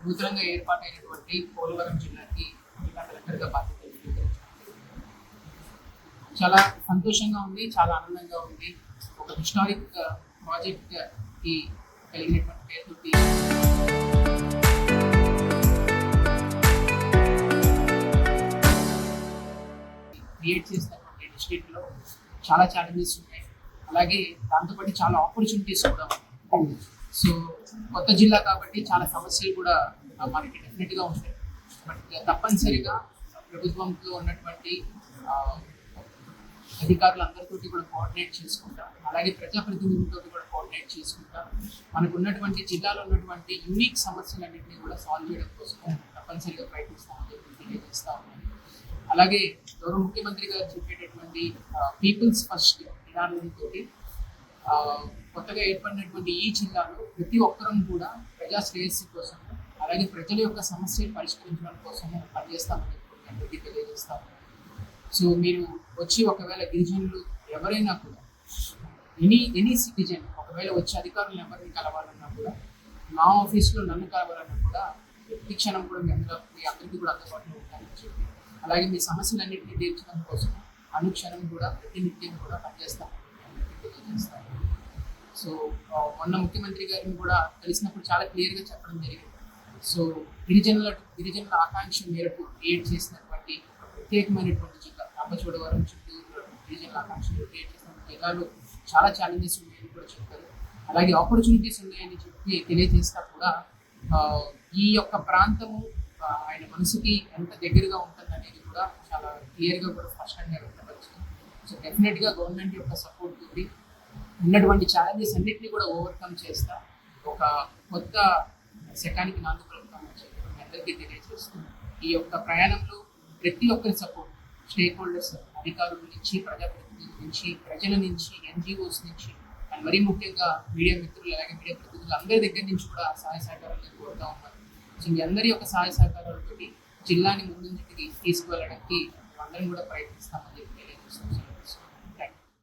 నూతనంగా ఏర్పాటైనటువంటి పోలవరం జిల్లాకి జిల్లా కలెక్టర్గా బాధ్యతలు స్వీకరించారు. చాలా సంతోషంగా ఉంది, చాలా ఆనందంగా ఉంది. ఒక హిస్టారిక్ ప్రాజెక్ట్ కి కలిగినటువంటి పేరుతోటి క్రియేట్ చేసినటువంటి డిస్ట్రిక్ట్లో చాలా ఛాలెంజెస్ ఉన్నాయి. అలాగే దాంతోపాటు చాలా ఆపర్చునిటీస్ కూడా ఉన్నాయి. సో కొత్త జిల్లా కాబట్టి చాలా సమస్యలు కూడా మనకి డెఫినెట్గా ఉంటాయి. బట్ తప్పనిసరిగా ప్రభుత్వంలో ఉన్నటువంటి అధికారులందరితో కూడా కోఆర్డినేట్ చేసుకుంటాం, అలాగే ప్రజాప్రతినిధులతో కూడా కోఆర్డినేట్ చేసుకుంటాం. మనకు ఉన్నటువంటి జిల్లాలో ఉన్నటువంటి యూనిక్ సమస్యలన్నింటినీ కూడా సాల్వ్ చేయడం కోసం తప్పనిసరిగా ప్రయత్నిస్తామని చెప్పి తెలియజేస్తా ఉన్నాను. అలాగే గౌరవ ముఖ్యమంత్రి గారు చెప్పేటటువంటి పీపుల్స్ ఫస్ట్ నినాదంతో కొత్తగా ఏర్పడినటువంటి ఈ జిల్లాలో ప్రతి ఒక్కరం కూడా ప్రజా శ్రేయస్సు కోసం, అలాగే ప్రజల యొక్క సమస్యలు పరిష్కరించడం కోసము పనిచేస్తామని చెప్పి తెలియజేస్తాము. సో మీరు వచ్చి ఒకవేళ గిరిజనులు ఎవరైనా కూడా ఎనీ సిటిజన్ ఒకవేళ వచ్చి అధికారులను ఎవరిని కలవాలన్నా కూడా, నా ఆఫీస్లో నన్ను కలవాలన్నా కూడా ప్రతి క్షణం కూడా మీ అందరికీ కూడా అందుబాటులో ఉంటానని చెప్పి, అలాగే మీ సమస్యలన్నింటినీ తీర్చడం కోసం అనుక్షణం కూడా ప్రతినిత్యం కూడా పనిచేస్తామని తెలియజేస్తాను. సో మొన్న ముఖ్యమంత్రి గారిని కూడా కలిసినప్పుడు చాలా క్లియర్గా చెప్పడం జరిగింది. సో గిరిజనుల ఆకాంక్ష మేరకు క్రియేట్ చేసినటువంటి ప్రత్యేకమైనటువంటి జిల్లా రంపచోడవరం, చిత్తూరు గిరిజనుల ఆకాంక్షలు క్రియేట్ చేసిన జిల్లాలో చాలా ఛాలెంజెస్ ఉన్నాయని కూడా చెప్పారు. అలాగే ఆపర్చునిటీస్ ఉన్నాయని చెప్పి తెలియజేస్తా కూడా ఈ యొక్క ప్రాంతము ఆయన మనసుకి ఎంత దగ్గరగా ఉంటుందనేది కూడా చాలా క్లియర్గా కూడా స్పష్టంగా వ్యక్తపరిచింది. సో డెఫినెట్గా గవర్నమెంట్ యొక్క సపోర్ట్ తోటి ఉన్నటువంటి ఛాలెంజెస్ అన్నింటినీ కూడా ఓవర్కమ్ చేస్తా ఒక కొత్త శకానికి నాంది పలుకుతామని చెప్పి మీ అందరికీ తెలియజేస్తున్నాం. ఈ యొక్క ప్రయాణంలో ప్రతి ఒక్కరి సపోర్ట్, స్టేక్ హోల్డర్స్, అధికారుల నుంచి, ప్రజాప్రతినిధుల నుంచి, ప్రజల నుంచి, ఎన్జిఓస్ నుంచి, అండ్ మరీ ముఖ్యంగా మీడియా మిత్రులు, అలాగే మీడియా ప్రతినిధులు అందరి దగ్గర నుంచి కూడా సహాయ సహకారాలు కోరుతా ఉన్నారు. సో మీ అందరి యొక్క సహాయ సహకారాలతో జిల్లాని ముందుకి తీసుకువెళ్ళడానికి అందరం కూడా ప్రయత్నిస్తామని చెప్పి తెలియజేస్తున్నాం.